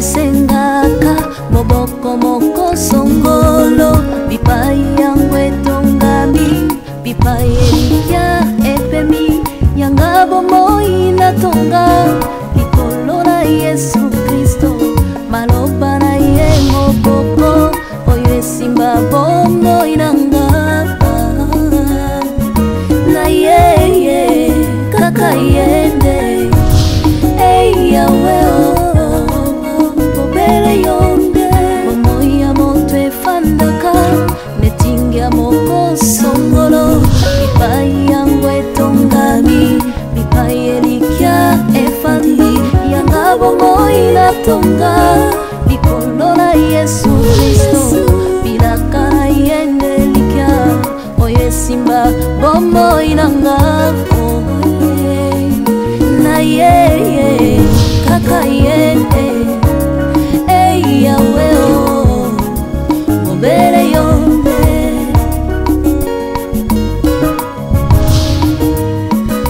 sengaka moboko moko songolo bipai yangu etongami bipai elikya epemi yanga bomoi natonga likolo na Yesu Kristo maloba na ye moboko oyo esimba bomoi nanga na ye kaka yende hey yawe obere yonde bomoi ya moto efandaka netingia moko songolo bipai yangu etongami bipai elikya efandi yanga bomoi natonga likolo na Yesu Kristo bilaka na yende likya oye simba bomoi nanga na ye kaka yende hey yawe obere yonde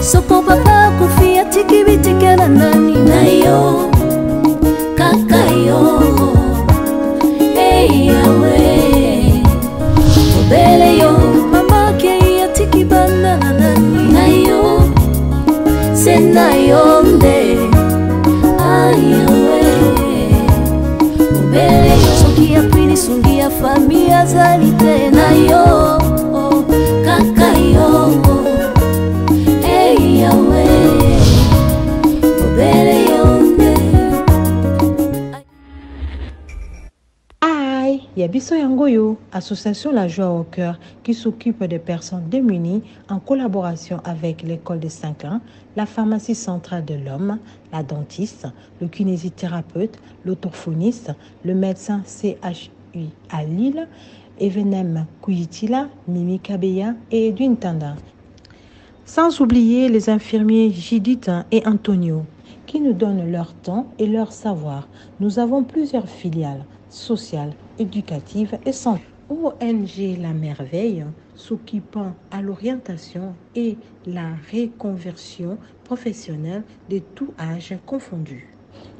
soko papa kufia tiki bitikela nani na yo kaka yo hey yawe obere yo mama ke ya tiki bana nani na yo sena yonde ayawe obere yo soki ya pili sungi ya familia zali tena yo kaka yo hey yawe obere yonde. Yabiso Yangoyo, association La Joie au Cœur, qui s'occupe des personnes démunies en collaboration avec l'école de Saint-Clain, la pharmacie centrale de l'homme, la dentiste, le kinésithérapeute, l'orthophoniste, le médecin CHU à Lille, Evenem Kuyitila, Mimi Kabeya et Edwin Tanda. Sans oublier les infirmiers Judith et Antonio, qui nous donnent leur temps et leur savoir. Nous avons plusieurs filiales sociales, éducatives et santé. ONG La Merveille, s'occupant à l'orientation et la reconversion professionnelle de tout âge confondu.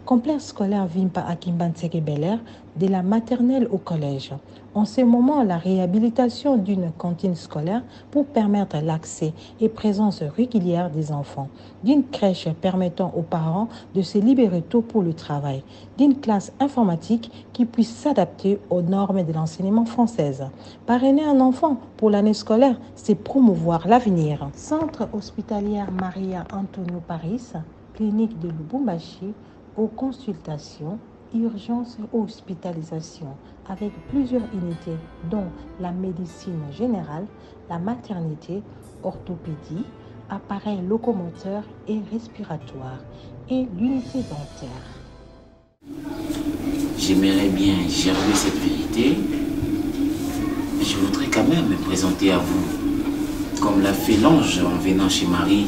Complexe scolaire Vimpa à Kimbanseke Bel-Air, de la maternelle au collège. En ce moment, la réhabilitation d'une cantine scolaire pour permettre l'accès et présence régulière des enfants, d'une crèche permettant aux parents de se libérer tôt pour le travail, d'une classe informatique qui puisse s'adapter aux normes de l'enseignement française. Parrainer un enfant pour l'année scolaire, c'est promouvoir l'avenir. Centre hospitalier Maria Antonio Paris, clinique de Lubumbashi, aux consultations, urgences et hospitalisations, avec plusieurs unités dont la médecine générale, la maternité, orthopédie, appareils locomoteurs et respiratoires et l'unité dentaire. J'aimerais bien gerber cette vérité. Je voudrais quand même me présenter à vous. Comme l'a fait l'ange en venant chez Marie,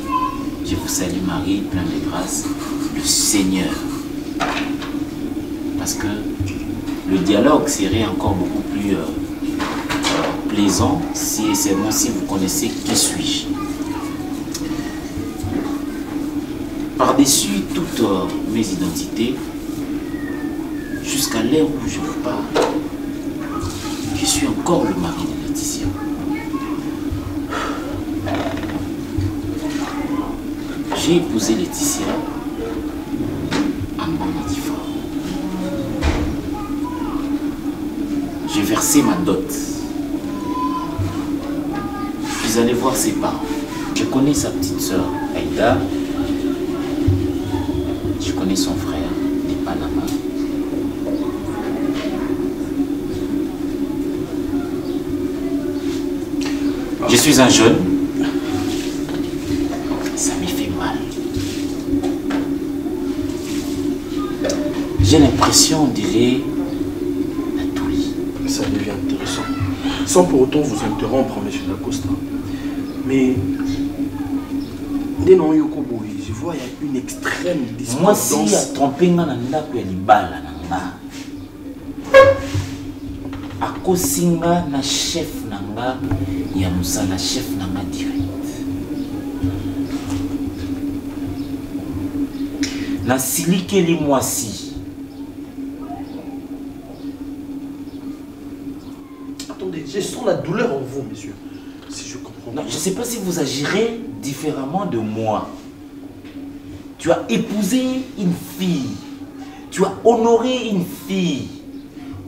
je vous salue Marie, pleine de grâce, le Seigneur. Parce que le dialogue serait encore beaucoup plus plaisant si et seulement si vous connaissez qui suis-je. Par-dessus toutes mes identités, jusqu'à l'heure où je vous parle, je suis encore le mari de Laetitia. J'ai épousé Laetitia en bon antiphore. J'ai versé ma dot. Je suis allé voir ses parents. Je connais sa petite soeur, Aïda. Je connais son frère, des Panama. Je suis un jeune. Ça me fait mal. J'ai l'impression, on dirait, ça devient intéressant. Sans pour autant vous interrompre, M. Dacosta. Mais, je vois il y a une extrême discordance. Moi, si il y a trompé, il a kosinga na chef nanga ya musala chef nanga direct. Na silikeli mwasi attendez, je sens la douleur en vous, monsieur. Si je comprends Non, bien. je ne sais pas si vous agirez différemment de moi. Tu as épousé une fille. Tu as honoré une fille.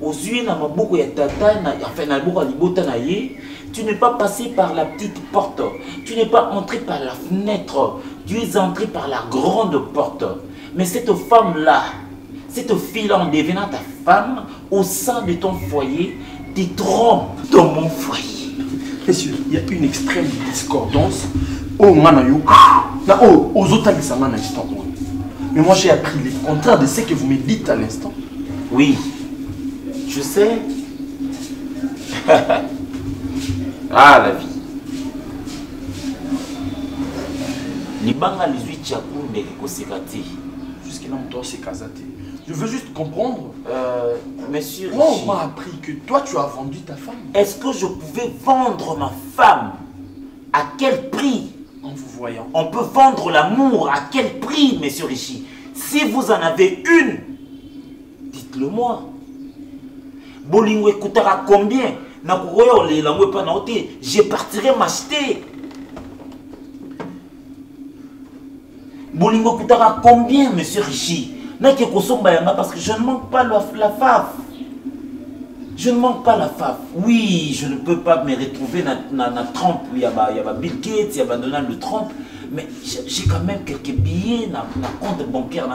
Aux yeux na maboko ya tata, enfin na maboko ya libota na ye, tu n'es pas passé par la petite porte. Tu n'es pas entré par la fenêtre. Tu es entré par la grande porte. Mais cette femme-là, cette fille-là, en devenant ta femme, au sein de ton foyer, tu trompes dans mon foyer. Monsieur, il y a une extrême discordance. Oh, manayo, aux autres, mais moi j'ai appris le contraire de ce que vous me dites à l'instant. Oui, je sais. Ah, la vie. Libanga les 8 chakou mais kosekati. Jusque-là, on doit se caser. Je veux juste comprendre. Monsieur Moi, Richie, on m'a appris que toi, tu as vendu ta femme. est-ce que je pouvais vendre ma femme? À quel prix? En vous voyant. On peut vendre l'amour à quel prix, monsieur Richie? Si vous en avez une, dites-le moi. Bolingo écoutera combien? Je partirai m'acheter. Bolingo écoutera combien, monsieur Richie? Parce que je ne manque pas la fave. Je ne manque pas la fave. Oui, je ne peux pas me retrouver dans la trompe. Il y a Bill Gates, il y a Donald Trump. Mais j'ai quand même quelques billets dans le compte bancaire.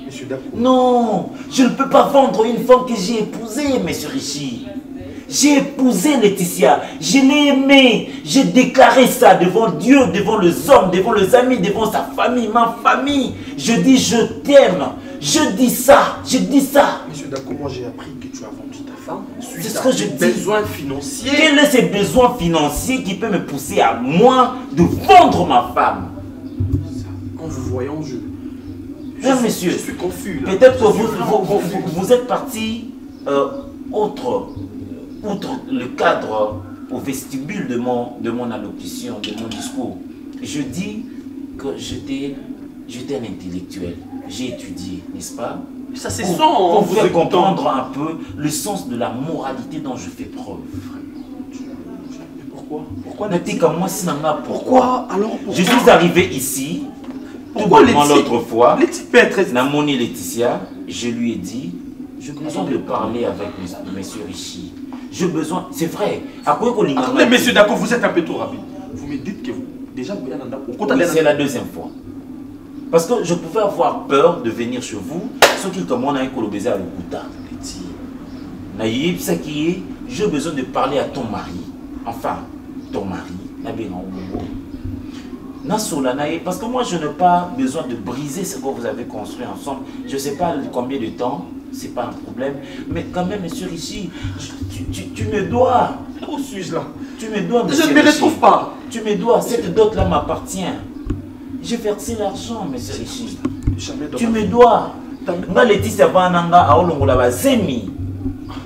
Monsieur, d'accord. Non, je ne peux pas vendre une femme que j'ai épousée, monsieur Richie. J'ai épousé Laetitia, je l'ai aimée, j'ai déclaré ça devant Dieu, devant les hommes, devant les amis, devant sa famille, ma famille. Je dis je t'aime, je dis ça, je dis ça. Monsieur, d'accord, moi j'ai appris que tu as vendu ta femme. C'est ce que je dis. Besoins financiers. Quels sont ces besoins financiers qui peuvent me pousser à moi de vendre ma femme? En vous voyant, monsieur, je suis confus. Peut-être que vous êtes parti outre le cadre au vestibule de mon allocution, de mon discours. Je dis que j'étais un intellectuel. J'ai étudié, n'est-ce pas? Ça c'est pour vous faire comprendre un peu le sens de la moralité dont je fais preuve. Pourquoi? Pourquoi alors? Je suis arrivé ici. Pourquoi l'autre fois, Laetitia, Namoni Laetitia, je lui ai dit, j'ai besoin de parler avec monsieur Richie. J'ai besoin, c'est vrai. Mais monsieur, d'accord, vous êtes un peu trop rapide. Vous me dites que vous, déjà, c'est la deuxième fois. Parce que je pouvais avoir peur de venir chez vous, ce qui comme on a un baiser à l'Okuta. J'ai besoin de parler à ton mari. Enfin, ton mari. Parce que moi, je n'ai pas besoin de briser ce que vous avez construit ensemble. Je ne sais pas combien de temps, c'est pas un problème. Mais quand même, monsieur Richie, tu me dois. Où suis-je là? Tu me dois, monsieur Je ne me retrouve pas. Tu me dois. Cette dot-là m'appartient. J'ai versé l'argent, monsieur Richie. Tu me dois. Nga Laetitia Vananga a olongola bazemi.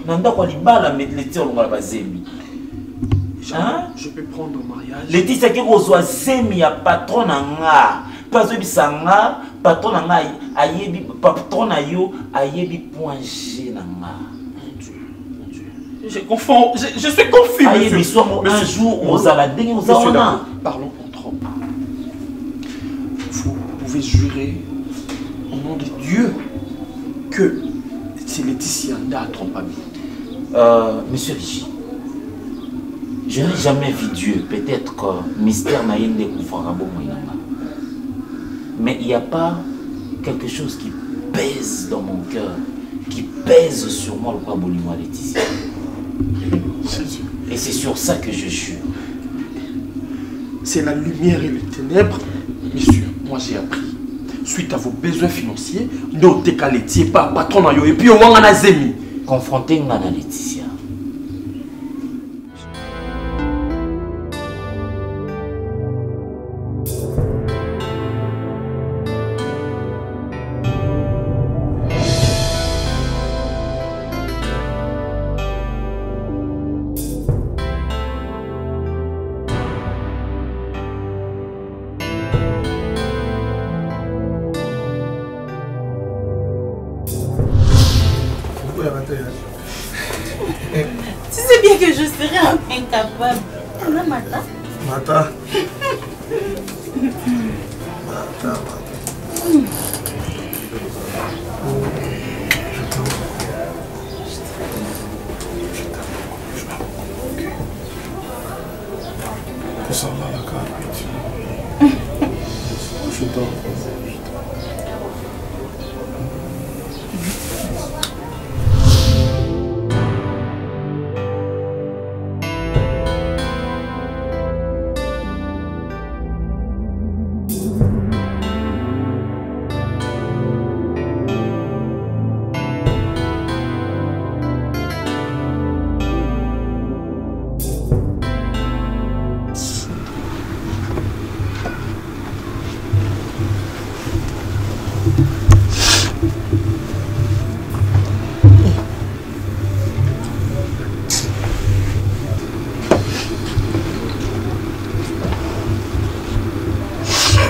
Nanda kwa libala Laetitia olongola bazemi. Je peux prendre au mariage. Laetitia qui reçoit zemi à patron nga. Pas bisanga, patron nga ayebi patron na yo ayebi point G nga. Je confonds, je suis confus, monsieur. Un jour, aux aladins, aux aladins. Parlons entre hommes. Vous pouvez jurer au nom de Dieu que c'est Laetitia Nda trompami. Monsieur Richie, je n'ai jamais vu Dieu. Peut-être que mystère n'a rien découvert. Mais il n'y a pas quelque chose qui pèse dans mon cœur, qui pèse sur moi le Pabolimo Laetitia. Et c'est sur ça que je jure. C'est la lumière et les ténèbres. Monsieur, moi j'ai appris. Suite à vos besoins financiers, nous décaletiez pas patron et puis au moins on a zemi. Confronté à Laetitia. Tu sais bien que je serais incapable. Là, Mata. Mata. Ça va la carte. Je dors.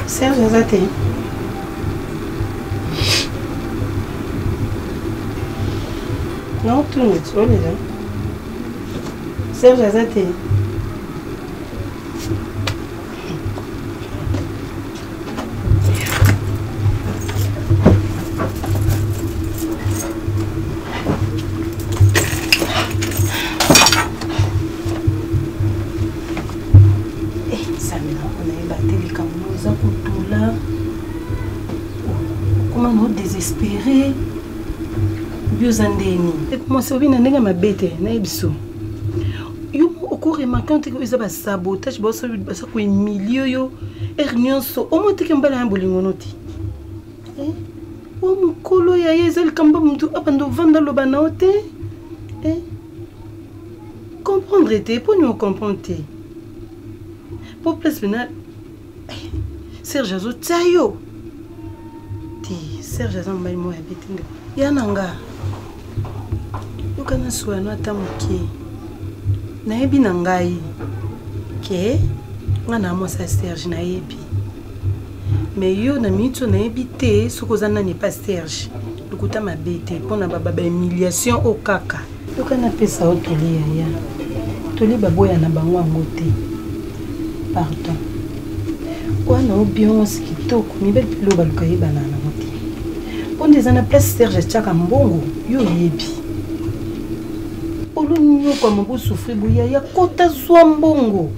Serge Azate. Non, tout le monde, on est là. Serge Azate. Désespéré. Biozandeni. Moi c'est bien nanga mabete na ebiso. Yo oko remarquant que ils aba sabotage ba so ko milieu yo ernionso o mote ke mbala bolingo noti. O mukolo ya yezel kamba mtu abando vanda lo banaote. Comprendre te pour nous comprendre. Pour plus final. Serge Azo Tayo. Serge Azan mbai mo habitinga yananga ukana suano atamuke na yebi nangai ke ngana mo sa Serge na yebi mais yo na mito na yebi te sukozana ni pas Serge lukuta mabete pona baba humiliation o kaka ukana pesa otoli ya toli baboya na bango ngote pardon wana obion sikitoko mibel pilo balukaye banana on des ana place Serge Tchaka mbongo yo yebi olunyo kwa mbo souffrir boya ya kota zwa mbongo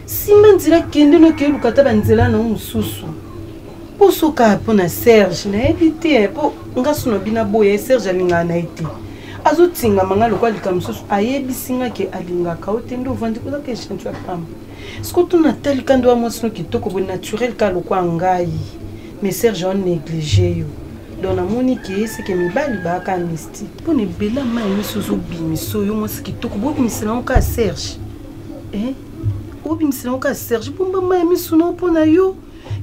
simanzira kende no ke lukata banzela na mususu posoka pona Serge na ebite po ngasuno bina boya Serge alinga na ite azotinga mangalo kwa likamususu ayebi singa ke alinga ka otendo vandi ko ke chentu apam skoto na tel kando amosno kitoko bo naturel ka lokwa ngai mais Serge on négligé yo dans la monique c'est que mi bali ba ka amnesty pour ne bela mai misozo bimiso yo mo sikitoko bo bimisela onka Serge o bimisela onka Serge bomba mai misuno pona yo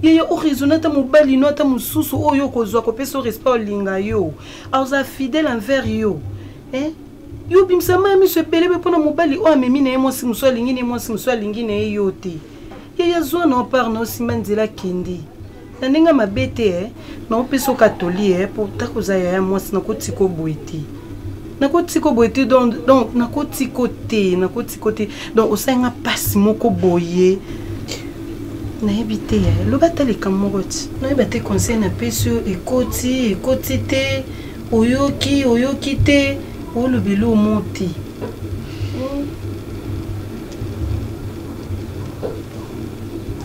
yeye o raisonnata mo bali no ata mususu oyo kozwa ko peso respect linga yo auza fidèle envers yo yo bimisela mai miso pelebe pona mo bali o amemi na mo simuso lingi ne mo simuso lingi na yo te yeye zo no par no simanzela kendi Nanenga mabete na opeso katoli pour takoza ya mwasi na kotiko boiti. Na kotiko boiti donc na kotiko te donc osenga passe moko boye. Na ebite ya lo batali kamoroti. Na ebate conseil na peso ekoti te oyoki te o lo belo monti.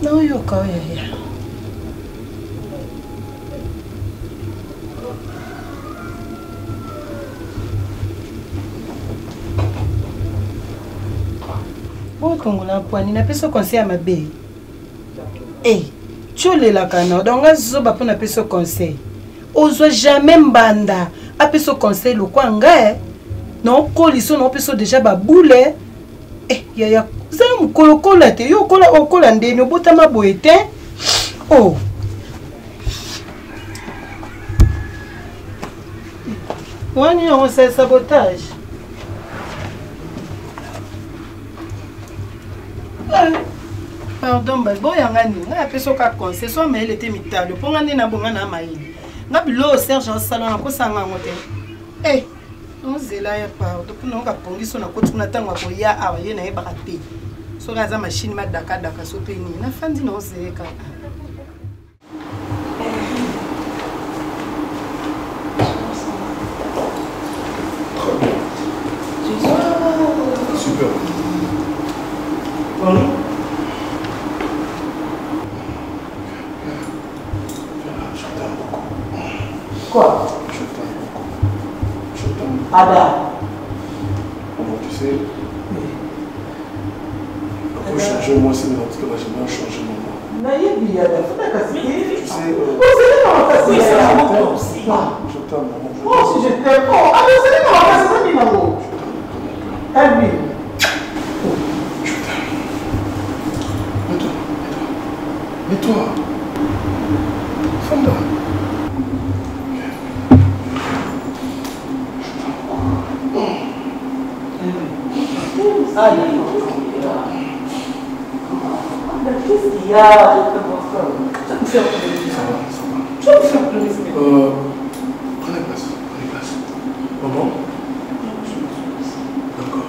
Na oyoka ya. Kongola poani na peso conseil ma be. Chole la kana donc azoba pona peso conseil. Ozo jamais mbanda a peso conseil lo kwanga non koliso non peso déjà ba boule. Ya za mukolokola te yo kola okola ndeni obota maboete. Wani on se sabotage. Pardon, bon yangani, na peso ka conseil so mais elle était mitalo. Ponga ni na bonga na maili. Na bilo Serge salon ko sanga ngote. nozela ya pa depuis non ka pongi so na kotu na tango ko ya awa ye na ye bakate so kaza machine madaka daka so peni na fandi nozeka Super. Pardon? Je t'aime beaucoup. Quoi? Je t'aime beaucoup. Je t'aime. Ada. Comment tu sais? Il faut changer moi aussi, mais en tout cas, j'aime bien changer mon nom. Naïbi, Ada, faut pas casser. Tu sais, Oui, c'est la montre aussi. je t'aime, maman. Moi aussi, je t'aime. Oh, ah, mais c'est les mamans, c'est ça, Minamo. Calme. Je t'aime. Mais toi, Fanda. Ah, qu'est-ce qu'il y a? Tu vas me faire plaisir. Tu vas me faire plaisir. Prenez place, prenez place. Maman? D'accord.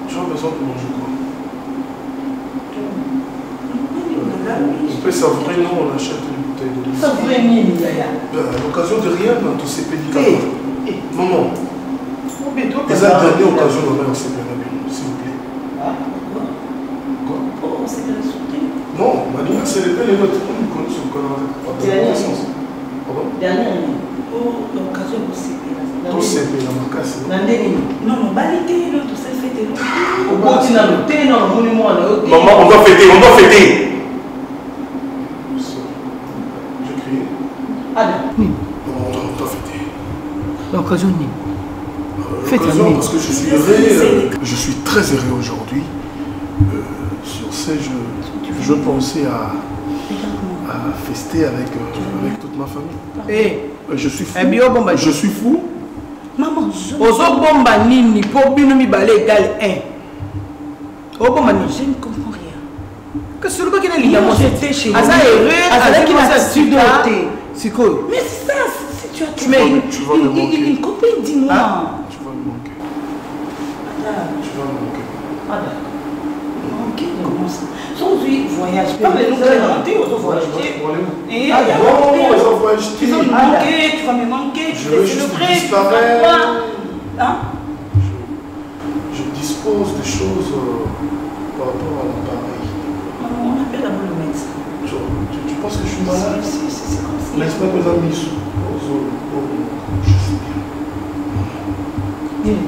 Tu as besoin de manger quoi? On peut savourer, non, on achète une bouteille de lait. Savourer Nini, Yaya. À l'occasion de rien dans tous ces médicaments. Maman, Les les dernières occasions de rien, s'il vous plaît. Quoi? On s'est insulté. Non, Madonna, c'est les belles et l'autre. On nous connaît sur le canal. Pardon? Dernière année. Oh, l'occasion de s'épée. Tout c'est bien, la macasse. Non, non, balité, non, tout ça fait des noms. Au continent, le thé, non, le monument, le Maman, on doit fêter, on doit fêter. J'ai crié. Allez. On doit fêter. L'occasion ni. L'occasion parce que je suis heureux. Je suis très heureux aujourd'hui. Sur ce, je pensais à fester avec toute ma famille. Je suis fou. Je suis fou. Maman, bomba nini pour bino mi balé égal 1. Bomba ni. Je ne comprends rien. Que ce qui est lié à moi, c'était chez moi. Asa qui m'a studié. C'est quoi? Mais ça, si tu as une copine, dis-moi. Tu vas me manquer. Tu vas me manquer. Ah d'accord. Manquer comment ça? Aujourd'hui, voyage. Parlez-nous de aux voyages. Et tu vas me manquer, tu vas me manquer. Je veux juste disparaître. Hein? Je dispose des choses par rapport à l'appareil. On appelle d'abord le médecin. Tu penses que je suis malade? C'est comme ça. N'est-ce pas que mes amis sont je sais bien. Dis-le.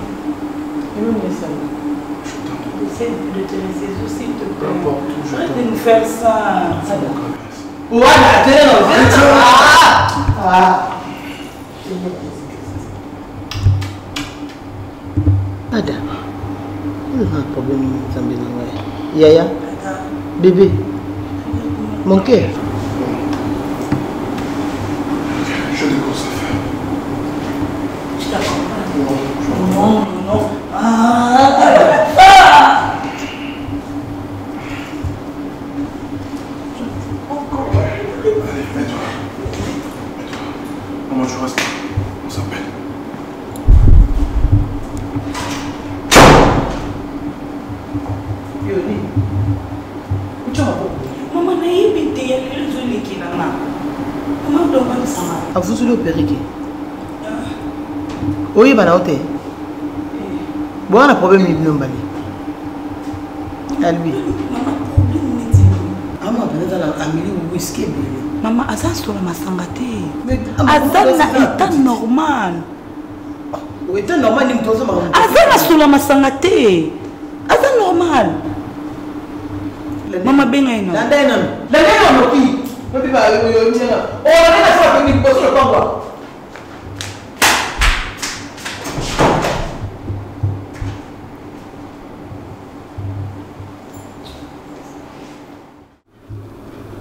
Essaye de te laisser aussi, s'il te plaît. N'importe où je Arrête de nous faire ça. Voilà, Ada, il y a un problème Yaya, bébé, mon cœur. Je te conseille. Je t'accompagne. Non, Non. Allez, mets-toi. Maman, tu restes. On s'appelle. Maman, naïbité, il y a les jolies qui n'en ont. Maman, doit ça. A vous le opéré. Oui, bah là, bon, on a un problème avec le Bali. À lui. Maman, problème, n'est-ce pas? Ah, moi, peut-être à la Amélie ou whisky. Maman, Azan sur la masangate. Azan est état normal. Oui, état normal, il me pose ma Azan sur la masangate. Azan normal. Maman, ben non. La non, qui? Oh, on a fait une pause sur le combat.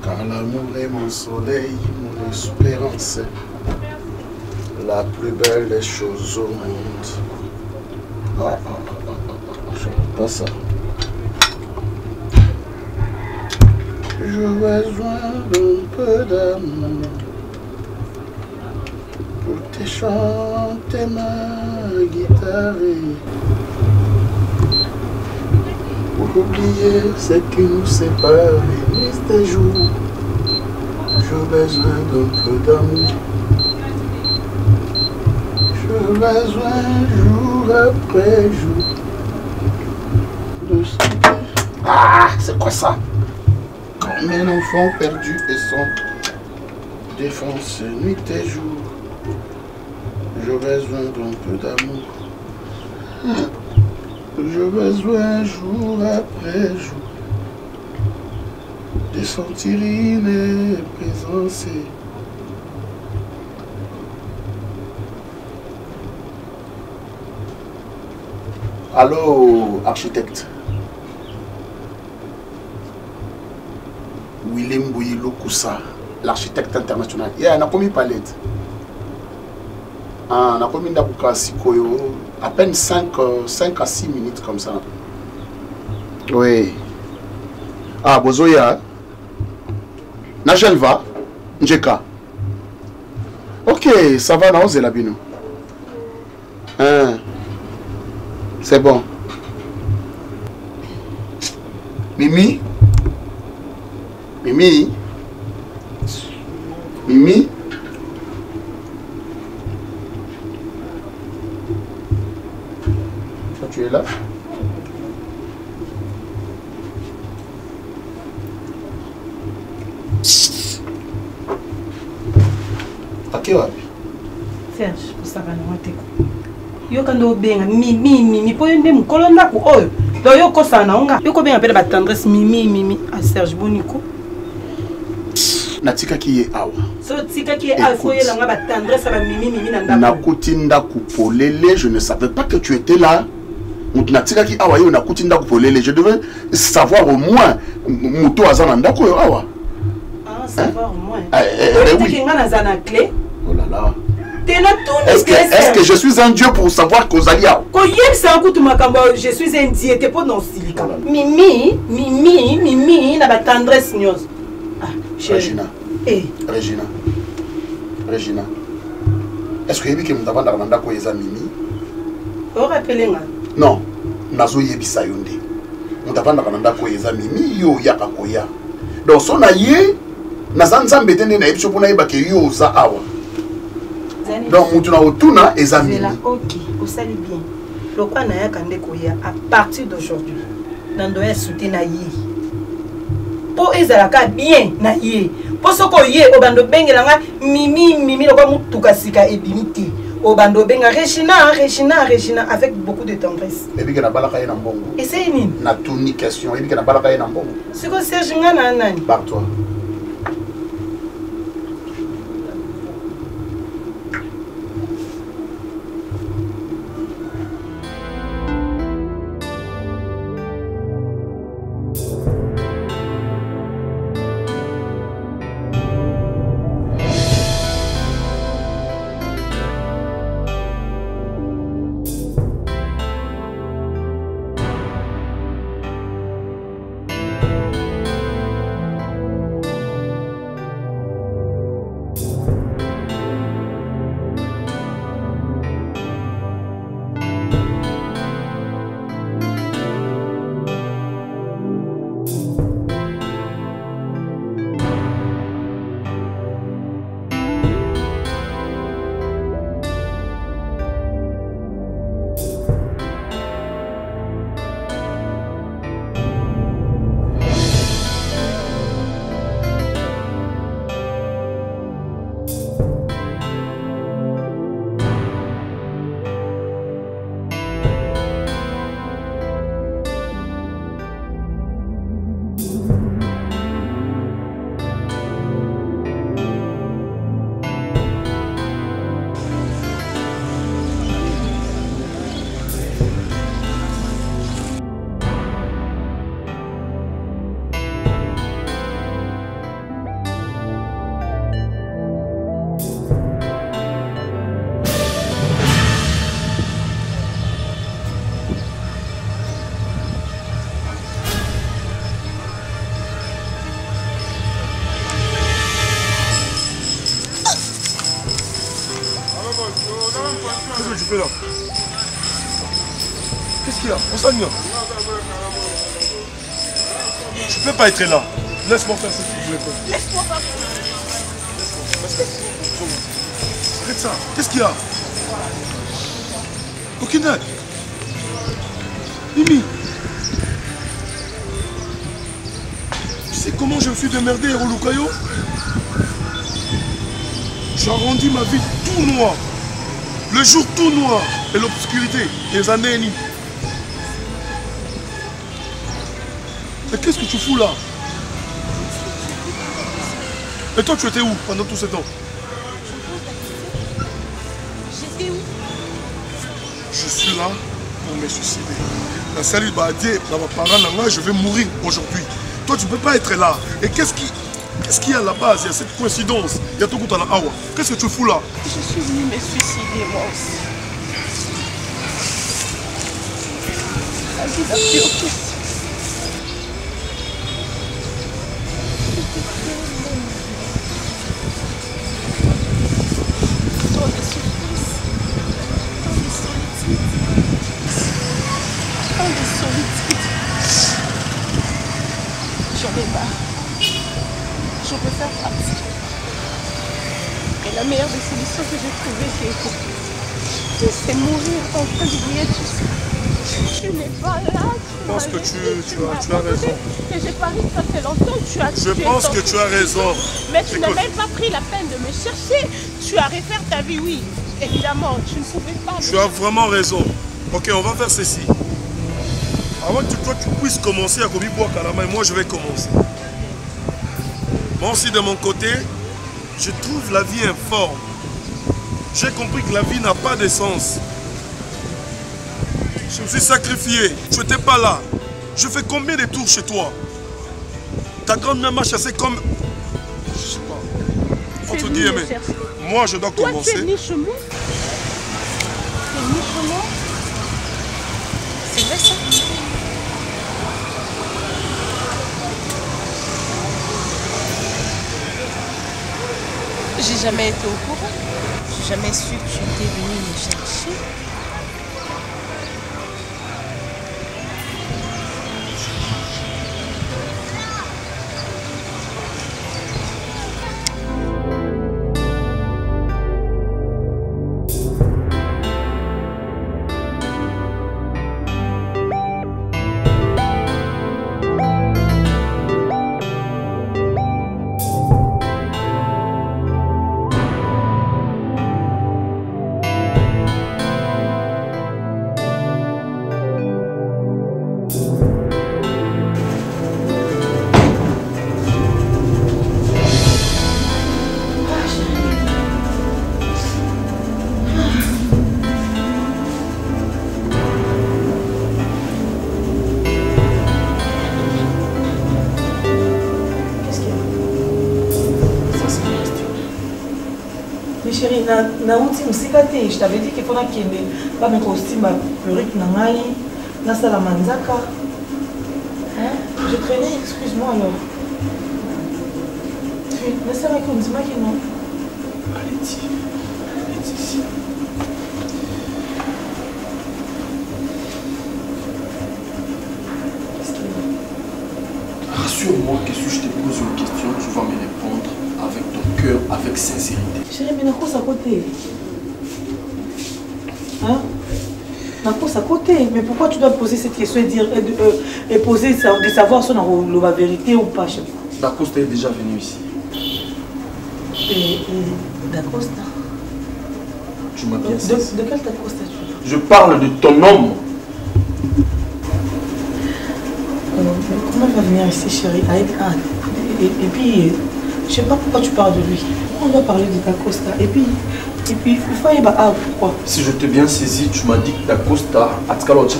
Car l'amour est mon soleil, mon espérance, la plus belle des choses au monde. Je ne pas ça. J'ai besoin d'un peu d'amour pour te chante ma guitare. Pour oublier ce qui nous sépare, finisse tes jours. J'ai besoin d'un peu d'amour. J'ai besoin jour après jour de santé. Ah, c'est quoi ça? Comme un enfant perdu et sans défense nuit et jour. J'ai besoin d'un peu d'amour. J'ai besoin jour après jour de sentir une présence. Allô, architecte. William Bouyilo Koussa, l'architecte international. Il y a un commis palette. On a commis à peine 5 à 6 minutes comme ça. Oui. Ah, Bozoya. Najelva. Njeka. Ok, ça va, non, Zelabino. C'est bon. Mimi. Mimi. Mimi. Tu es là? Ok, ouais. Serge, ça va nous mettre. Yo kando benga mimi po yende mukolo ndako oyo. Do yo kosana onga. Yo ko benga pele ba tendresse mimi a Serge Boniko. Natika ki ye awa. So tika ki ye awa ko yela nga ba tendresse ba mimi na ndako. Nakutinda kupolele, je ne savais pas que tu étais là. Natika ki awa yo nakutinda kupolele, je devais savoir au moins muto azana ndako yo awa. Ah, savoir au moins. Oui. Clé. Oh là là. Est-ce que je suis un dieu pour savoir qu'Ozalia? Je suis un dieu, t'es pas dans Silica. Mimi, n'a pas tendresse nyos. Regina. Regina. Est-ce que tu as dit que Mimi? Oh, rappelez-moi. Non, Nazo Yebisa Yonde. On t'a dit que Mimi, yo yaka koya. Donc, son aïe, Nazanza Mbetene na Epcho pour naïba que yo za awa. Donc, nous avons tout examiné. Ok, vous savez bien. Le quoi n'a à partir d'aujourd'hui, nous devons soutenir pour ezalaka bien na ye. Pour ce qu'on y est, au bando bengelanga, mimi, le quoi moutoukasika et bimiti. Au bando benga, Regina, avec beaucoup de tendresse. Et puis, na balaka na mbongo. Et c'est une. Na tourni question, et puis, na balaka na mbongo. C'est que Serge Ngana nani. Par toi. Qu'est-ce que tu fais là? Qu'est-ce qu'il y a? On s'aligne. Je peux pas être là. Laisse-moi faire ce que je voulais faire. Laisse-moi pas. Arrête ça. Qu'est-ce qu'il y a? Aucune aide. Mimi. Tu sais comment je me suis démerdé, Héros Lucayo? J'ai rendu ma vie tout noir. Le jour tout noir. Et l'obscurité. Les années. Mais qu'est-ce que tu fous là? Et toi, tu étais où pendant tout ce temps? J'étais où? Je suis là pour me suicider. La salle va dire, dans ma parole, je vais mourir aujourd'hui. Toi, tu ne peux pas être là. Et qu'est-ce qu'il y a à la base? Il y a cette coïncidence. Il y a tout à la awa. Qu'est-ce que tu fous là? Je suis venue me suicider, moi aussi. Vas-y, vas-y, ok. Je peux faire partie. Et la meilleure des solutions que j'ai trouvées, c'est mourir en train de briller. Tu n'es pas là. Je pense que tu as raison. Et j'ai parié que ça fait longtemps. Je pense que tu as raison. Mais tu n'as même pas pris la peine de me chercher. Tu as refait ta vie, oui. Évidemment, tu ne pouvais pas. Tu as vraiment raison. Ok, on va faire ceci. Avant que toi tu puisses commencer à Kobi Bois Kalama, moi je vais commencer. Moi aussi de mon côté, je trouve la vie informe. J'ai compris que la vie n'a pas de sens. Je me suis sacrifié, tu n'étais pas là. Je fais combien de tours chez toi? Ta grand-mère m'a chassé comme... Je sais pas. Entre guillemets. Moi je dois commencer. Toi tu es niche-mou. Tu es niche-mou. C'est vrai ça? J'ai jamais été au courant. J'ai jamais su que tu étais venu me chercher. Chérie, je t'avais dit qu'il faudrait qu'il y ait pas mes costumes à perruque, na salamanzaka. Je traînais, excuse-moi alors. Mais c'est vrai qu'on dit pas qu'il non. Laetitia. Rassure-moi que si je te pose une question, tu vas me répondre avec ton cœur, avec sincérité. Chérie, mais Nakos à côté. Hein? Nakos à côté. Mais pourquoi tu dois poser cette question et dire et poser de savoir si on a la vérité ou pas? D'Acosta est déjà venu ici. Et D'Acosta? Tu m'as bien saisi. De quel D'Acosta tu parles? Je parle de ton homme. Comment il va venir ici, chérie, avec un... Et puis, je sais pas pourquoi tu parles de lui. Pourquoi on doit parler de D'Acosta? Et puis, il faut aller à pourquoi? Si je t'ai bien saisi, tu m'as dit que D'Acosta a tiré l'autre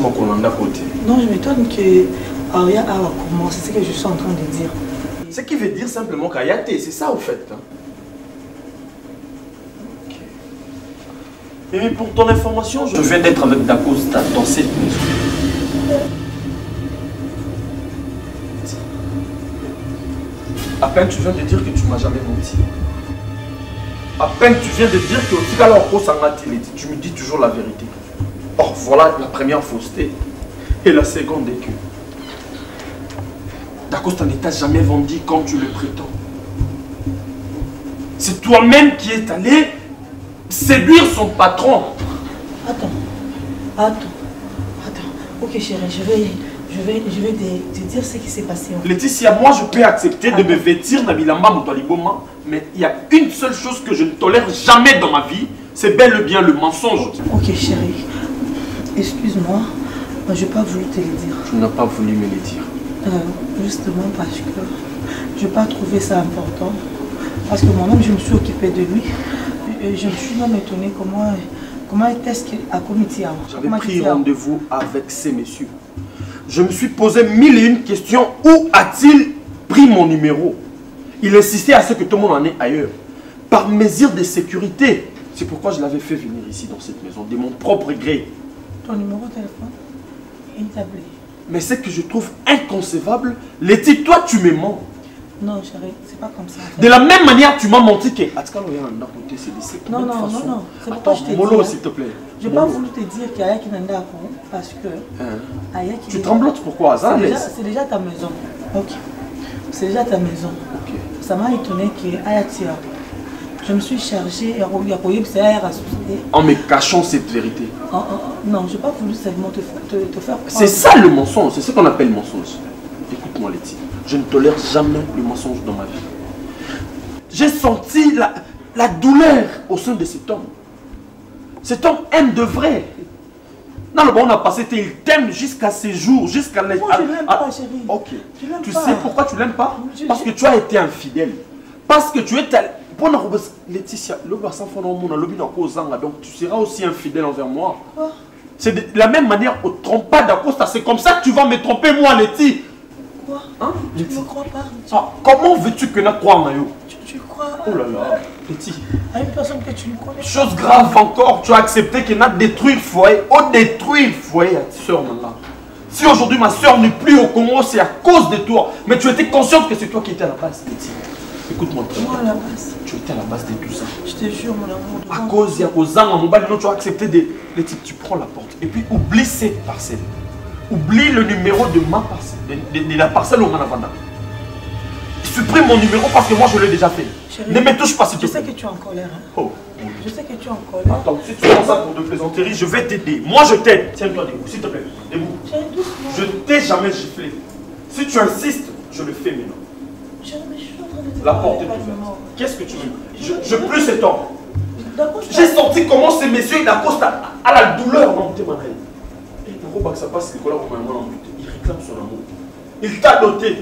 côté. Non, je m'étonne que Aria a commencé, c'est ce que je suis en train de dire. Ce qui veut dire simplement qu'Ayate, c'est ça au fait. Hein? Okay. Mais pour ton information, je viens d'être avec D'Acosta dans cette maison. À peine tu viens de dire que tu m'as jamais menti. À peine tu viens de dire que tu me dis toujours la vérité. Or, voilà la première fausseté et la seconde est que Dacosta ne t'a jamais vendu comme tu le prétends. C'est toi-même qui es allé séduire son patron. Attends. Ok chérie, je vais te dire ce qui s'est passé. Laetitia, moi je peux accepter de me vêtir Nabilamba Moutoualiboma, mais il y a une seule chose que je ne tolère jamais dans ma vie, c'est bel et bien le mensonge. Ok chérie, excuse-moi, je n'ai pas voulu te le dire. Tu n'as pas voulu me le dire. Justement parce que je n'ai pas trouvé ça important. Parce que moi-même je me suis occupée de lui. Et je me suis même étonnée comment est-ce qu'il a commis ça. J'avais pris rendez-vous avec ces messieurs. Je me suis posé 1001 questions. Où a-t-il pris mon numéro? Il insistait à ce que tout le monde en ait ailleurs. Par mesure de sécurité. C'est pourquoi je l'avais fait venir ici dans cette maison, de mon propre gré. Ton numéro de téléphone? Il t'a appelé. Mais ce que je trouve inconcevable, Letty, toi tu me mens. Non chérie, c'est pas comme ça. De la même manière, tu m'as menti que... Non, c'est pourquoi je t'ai dit. Mollo, s'il te plaît. Je n'ai pas voulu te dire qu'il y a qui n'a pas parce que... Tu tremblotes pourquoi? C'est déjà ta maison. Ok. C'est déjà ta maison. Ok. Ça m'a étonné qu'Aya tire. Je me suis chargée et en me cachant cette vérité. Non, je n'ai pas voulu seulement te faire croire. C'est ça le mensonge, c'est ce qu'on appelle mensonge. Écoute-moi Letty, je ne tolère jamais le mensonge dans ma vie. J'ai senti la douleur au sein de cet homme. Cet homme aime de vrai. Non, le bon, on a passé, il t'aime jusqu'à ces jours, jusqu'à... Moi, je ne l'aime pas, chérie. Ok. Tu sais pourquoi tu ne l'aimes pas? Parce que tu as été infidèle. Parce que tu es... Laetitia, donc tu seras aussi infidèle envers moi. C'est de la même manière, au trompe pas d'Acosta. C'est comme ça que tu vas me tromper, moi, Letty. Quoi? Hein? Tu ne me crois pas? Comment veux-tu que je croie, Mayo? Tu crois? Oh là là, Letty. À une personne que tu ne connais pas. Chose grave encore, tu as accepté qu'il n'a détruit le foyer. On détruit le foyer à ta soeur, maintenant. Si aujourd'hui ma soeur n'est plus au Congo, c'est à cause de toi. Mais tu étais consciente que c'est toi qui étais à la base, Letty. Écoute-moi, moi à la base. Tu étais à la base de tout ça. Je te jure, mon amour. À cause, il y a aux ans, mon bal, tu as accepté de. Letty, tu prends la porte. Et puis oublie cette parcelle. Oublie le numéro de ma parcelle. De la parcelle au Manavanda. Supprime mon numéro parce que moi je l'ai déjà fait. Chérie, ne me touche pas s'il te plaît. Je sais que tu es en colère. Hein. Oh. Je sais que tu es en colère. Attends, si tu fais ça pour de plaisanterie, je vais t'aider. Moi je t'aide. Tiens-toi debout, s'il te plaît. Debout. Je t'ai jamais giflé. Si tu insistes, je le fais maintenant. La porte est ouverte. Qu'est-ce que tu veux? Je plus cet homme. J'ai senti comment ces messieurs d'Acosta à la douleur. Non, t'es malade. Et pourquoi ça passe que il réclame son amour. Il t'a doté.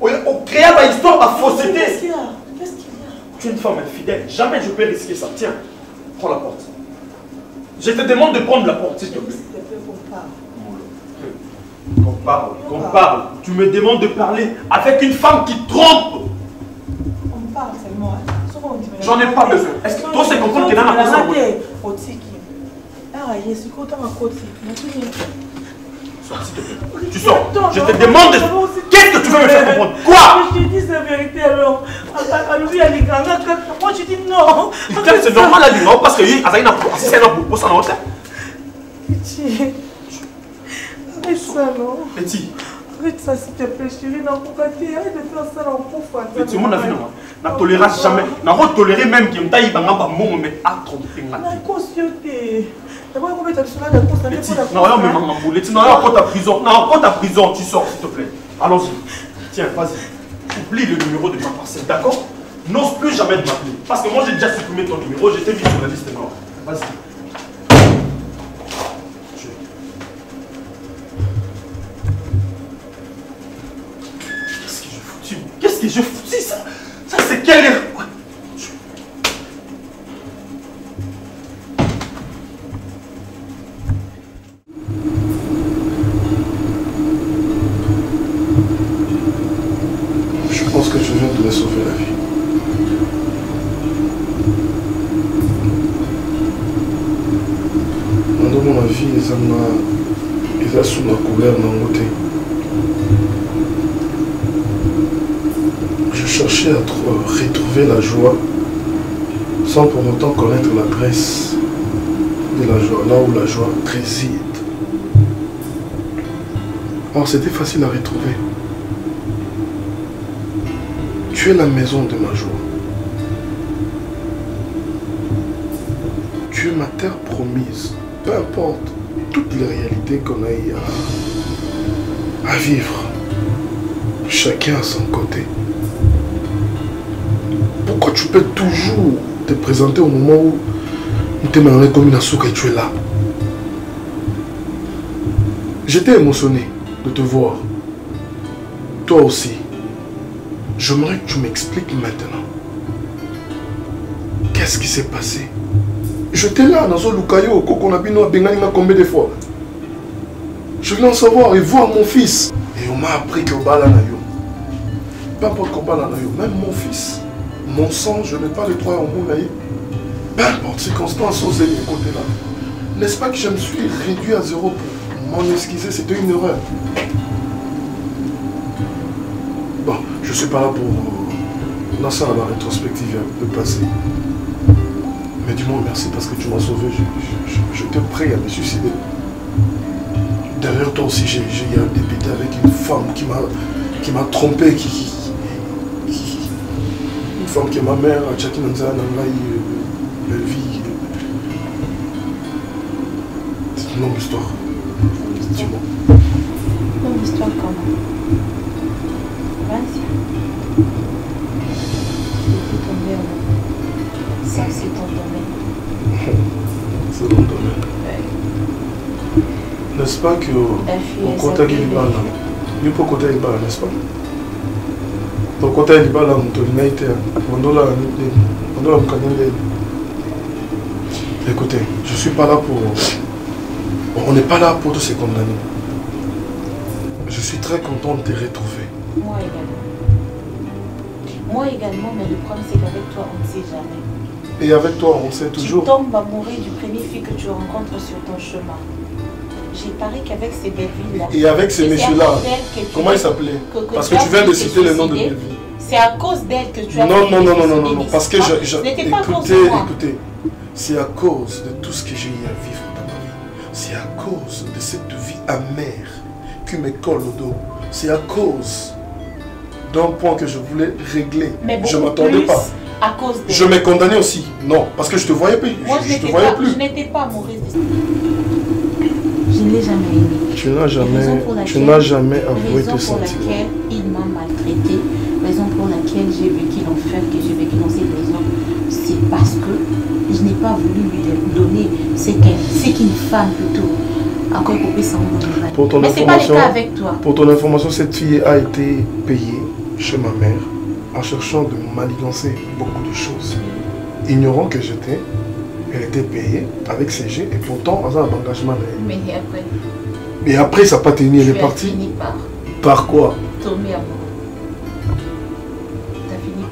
On crée ma histoire à fausseté. Qu'est-ce qu'il y a? Qu'est-ce qu'il y a? Tu es une femme infidèle. Jamais je peux risquer ça. Tiens, prends la porte. Je te demande de prendre la porte, s'il te plaît. Qu'on parle. Tu me demandes de parler avec une femme qui trompe. On parle seulement. J'en ai pas besoin. Est-ce que toi c'est comprendre que dans la personne tu sors. Je te demande de... Qu'est-ce que tu veux me faire comprendre? Quoi? Je te dis la vérité alors. Moi je dis non. C'est normal à dire parce que c'est un pour ça. Pitié. Arrête ça non. Petit. Arrête ça s'il te plaît chérie. Arrête de faire ça dans le pauvre. Petit, mon avis non. Je ne tolérerai jamais. Je ne tolérerai même qu'il me taille dans mon mais à tromper. La cautionné. D'abord, on va mettre sur la réponse. Non, mais maman, tu n'as pas ta prison. Non, pas ta prison, tu sors, s'il te plaît. Allons-y. Tiens, vas-y. Oublie le numéro de ma parcelle, d'accord? N'ose plus jamais de m'appeler. Parce que moi, j'ai déjà supprimé ton numéro. Je t'ai mis sur la liste noire. Vas-y. Qu'est-ce que j'ai foutu ça? Ça, c'est quelle erreur? Je pense que je viens de me sauver la vie. Dans mon avis, ils ont sous ma couleur dans côté. Je cherchais à retrouver la joie sans pour autant connaître l'adresse de la joie, là où la joie réside. Or, c'était facile à retrouver. Tu es la maison de ma joie. Tu es ma terre promise. Peu importe toutes les réalités qu'on a eu à vivre. Chacun à son côté. Pourquoi tu peux toujours te présenter au moment où tu t'es malheureux comme une souka et tu es là? J'étais émotionné de te voir. Toi aussi. J'aimerais que tu m'expliques maintenant. Qu'est-ce qui s'est passé? J'étais là dans un lukayo, qu'on a bino à Bengali combien de fois? Je voulais en savoir et voir mon fils. Et on m'a appris que Bala Nayo. Peu importe qu'on parle Nayo, même mon fils, mon sang, je n'ai pas le droit au monde. Peu importe circonstances aux côté là. N'est-ce pas que je me suis réduit à zéro pour m'en excuser? C'était une erreur. Bon, je suis pas là pour lancer à la rétrospective de passé. Mais dis-moi merci parce que tu m'as sauvé. J'étais prêt à me suicider. Derrière toi aussi, j'ai eu un débité avec une femme qui m'a trompé, une femme qui est ma mère, à Tchaki Nanza, belle vie. C'est une longue histoire. Dis-moi. Longue histoire comment? Vas-y. Tu es tombé en... Ça, c'est ton domaine. C'est mon domaine. Ouais. N'est-ce pas que au côté de l'Ibala, il faut côté de l'Ibala, n'est-ce pas? Au côté de l'Ibala, on a été, écoutez, je suis pas là pour... On n'est pas là pour tous se condamner. Je suis très content de te retrouver. Moi également. Moi également, mais le problème c'est qu'avec toi, on ne sait jamais. Et avec toi, on sait toujours. Tu tombes amoureux du premier fille que tu rencontres sur ton chemin. J'ai parié qu'avec ces belles villes-là... Et avec ces messieurs-là, comment ils s'appelaient? Parce que tu viens de citer le nom de belles villes. C'est à cause d'elle que tu as... Non, parce que écoutez, c'est à cause de tout ce que j'ai eu à vivre dans ma vie. C'est à cause de cette vie amère qui me colle au dos. C'est à cause d'un point que je voulais régler. Mais je ne m'attendais pas. À cause je me condamnais aussi. Non, parce que je te voyais plus. Moi, je ne n'étais pas amoureuse de... Je ne l'ai jamais aimé. Tu n'as jamais avoué tes sentiments. Raison pour laquelle il m'a maltraité, raison pour laquelle j'ai vécu l'enfer que j'ai vécu dans cette maison, c'est parce que je n'ai pas voulu lui donner ce qu'une femme plutôt. Encore coupé sans mon. Mais ce n'est pas le cas avec toi. Pour ton information, cette fille a été payée chez ma mère en cherchant de manigancer beaucoup de choses. Ignorant que j'étais, elle était payée avec ses jets et pourtant, on a un engagement. Mais après? Et après, ça n'a pas tenu, elle est partie. Fini par quoi? Tomber amoureux.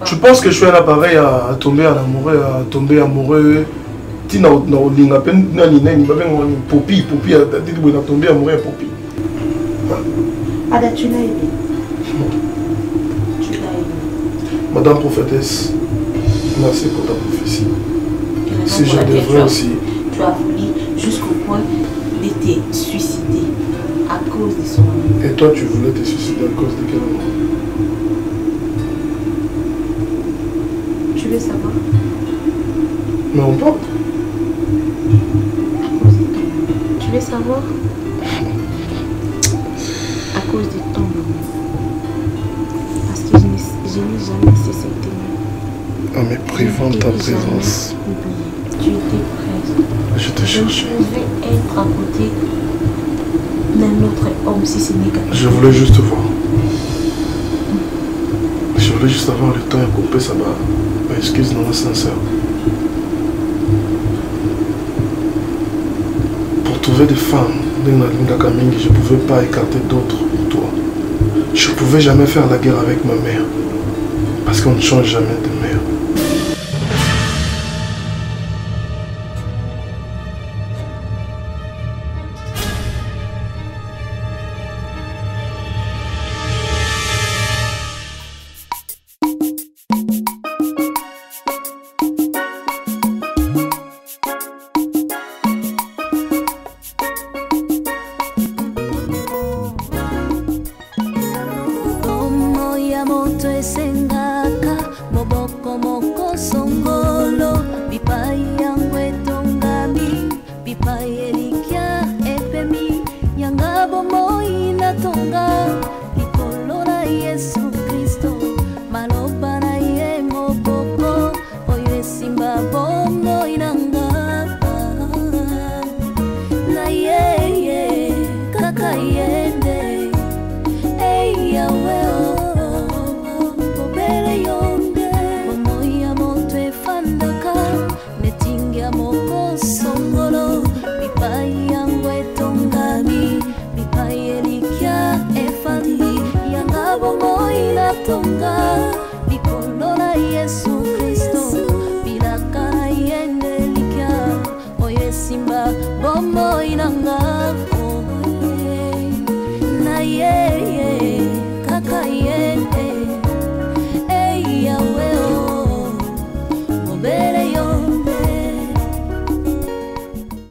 Tu penses que je suis un appareil à tomber en amoureux, à tomber amoureux? Tina na olinga pen na ni nani ba bengo ni popi a dit que na tomber amoureux à popi. Ada, tu l'as aidé. Tu l'as aidé. Madame prophétesse, merci pour ta prophétie. Si je devrais aussi. Tu as voulu jusqu'au point de te suicider à cause de son amour. Et toi, tu voulais te suicider à cause de quel amour? Tu veux savoir? Mais on parle. Tu veux savoir? À cause de ton amour. Parce que je n'ai jamais cessé de t'aimer. En me privant de ta présence. Tu étais présent. Je te cherchais. Je pouvais être à côté d'un autre homme si ce n'est qu'à... Je voulais juste voir. Je voulais juste avoir le temps à couper ça. Excuse non sincère. Pour trouver des femmes, je ne pouvais pas écarter d'autres pour toi. Je ne pouvais jamais faire la guerre avec ma mère. Parce qu'on ne change jamais de mère. Bipaelikia epemi yanga bomoi na tonga likolo na Yesu Kristo maloba na ye moboko oyo esimba bomoi nanga na ye kaka yende yawe obere yonde bomoi ya moto efandaka netingia moko songolo bipai yangu etongami bipai elikia efandi yanga bomoi natonga likolo na Yesu Kristo bilaka na yende likia oye simba bomoi nanga na ye